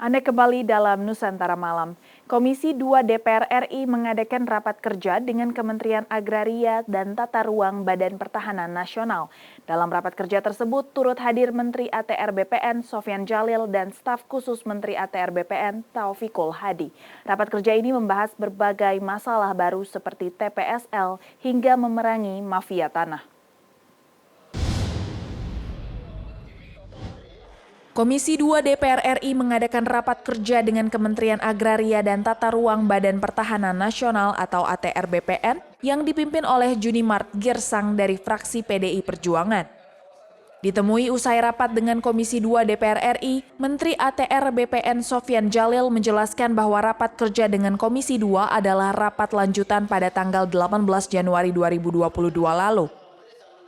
Anda kembali dalam Nusantara Malam. Komisi 2 DPR RI mengadakan rapat kerja dengan Kementerian Agraria dan Tata Ruang Badan Pertahanan Nasional. Dalam rapat kerja tersebut turut hadir Menteri ATR BPN Sofyan Djalil dan staf khusus Menteri ATR BPN Taufikul Hadi. Rapat kerja ini membahas berbagai masalah baru seperti TPSL hingga memerangi mafia tanah. Komisi 2 DPR RI mengadakan rapat kerja dengan Kementerian Agraria dan Tata Ruang Badan Pertahanan Nasional atau ATR BPN yang dipimpin oleh Junimart Girsang dari fraksi PDI Perjuangan. Ditemui usai rapat dengan Komisi 2 DPR RI, Menteri ATR BPN Sofyan Djalil menjelaskan bahwa rapat kerja dengan Komisi 2 adalah rapat lanjutan pada tanggal 18 Januari 2022 lalu.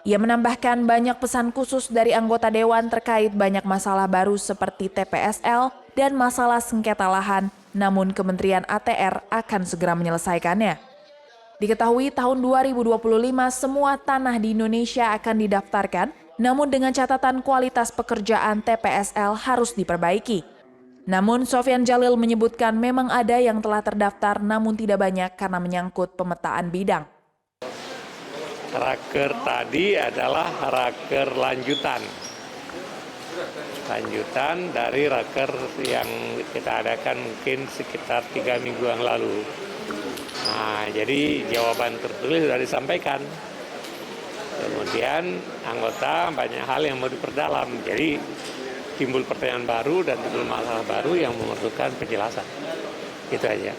Ia menambahkan banyak pesan khusus dari anggota Dewan terkait banyak masalah baru seperti TPSL dan masalah sengketa lahan, namun Kementerian ATR akan segera menyelesaikannya. Diketahui tahun 2025 semua tanah di Indonesia akan didaftarkan, namun dengan catatan kualitas pekerjaan TPSL harus diperbaiki. Namun Sofyan Djalil menyebutkan memang ada yang telah terdaftar namun tidak banyak karena menyangkut pemetaan bidang. Raker tadi adalah raker lanjutan dari raker yang kita adakan mungkin sekitar 3 minggu yang lalu. Nah, jadi jawaban tertulis sudah disampaikan. Kemudian anggota banyak hal yang mau diperdalam. Jadi timbul pertanyaan baru dan timbul masalah baru yang memerlukan penjelasan. Itu aja.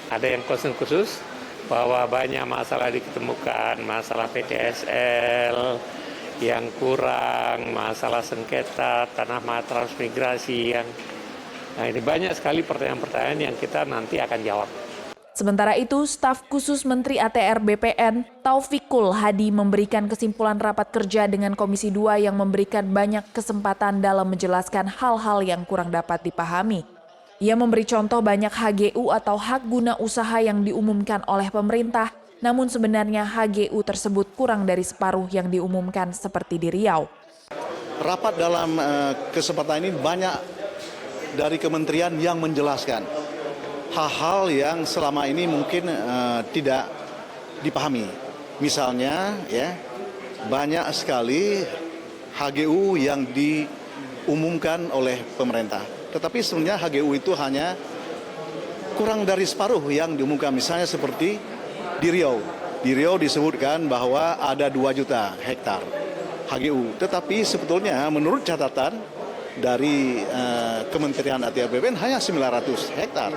Ada yang concern khusus bahwa banyak masalah diketemukan, masalah PTSL yang kurang, masalah sengketa, tanah transmigrasi yang, nah ini banyak sekali pertanyaan-pertanyaan yang kita nanti akan jawab. Sementara itu, staf khusus Menteri ATR BPN Taufikul Hadi memberikan kesimpulan rapat kerja dengan Komisi 2 yang memberikan banyak kesempatan dalam menjelaskan hal-hal yang kurang dapat dipahami. Ia memberi contoh banyak HGU atau hak guna usaha yang diumumkan oleh pemerintah, namun sebenarnya HGU tersebut kurang dari separuh yang diumumkan seperti di Riau. Rapat dalam kesempatan ini banyak dari kementerian yang menjelaskan hal-hal yang selama ini mungkin tidak dipahami. Misalnya, ya, banyak sekali HGU yang diumumkan oleh pemerintah. Tetapi sebenarnya HGU itu hanya kurang dari separuh yang diumumkan. Misalnya seperti di Riau. Di Riau disebutkan bahwa ada 2 juta hektar HGU. Tetapi sebetulnya menurut catatan dari Kementerian ATR BPN hanya 900 hektar.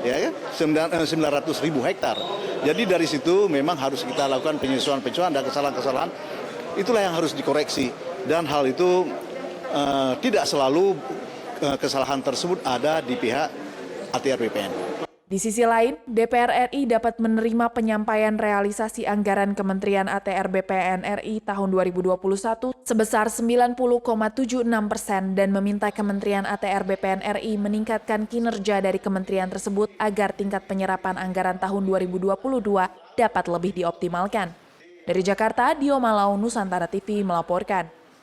Ya, 900.000 hektar. Jadi dari situ memang harus kita lakukan penyesuaian dan kesalahan-kesalahan. Itulah yang harus dikoreksi. Dan hal itu tidak selalu kesalahan tersebut ada di pihak ATR BPN. Di sisi lain, DPR RI dapat menerima penyampaian realisasi anggaran Kementerian ATR BPN RI tahun 2021 sebesar 90,76% dan meminta Kementerian ATR BPN RI meningkatkan kinerja dari kementerian tersebut agar tingkat penyerapan anggaran tahun 2022 dapat lebih dioptimalkan. Dari Jakarta, Dio Malau, Nusantara TV melaporkan.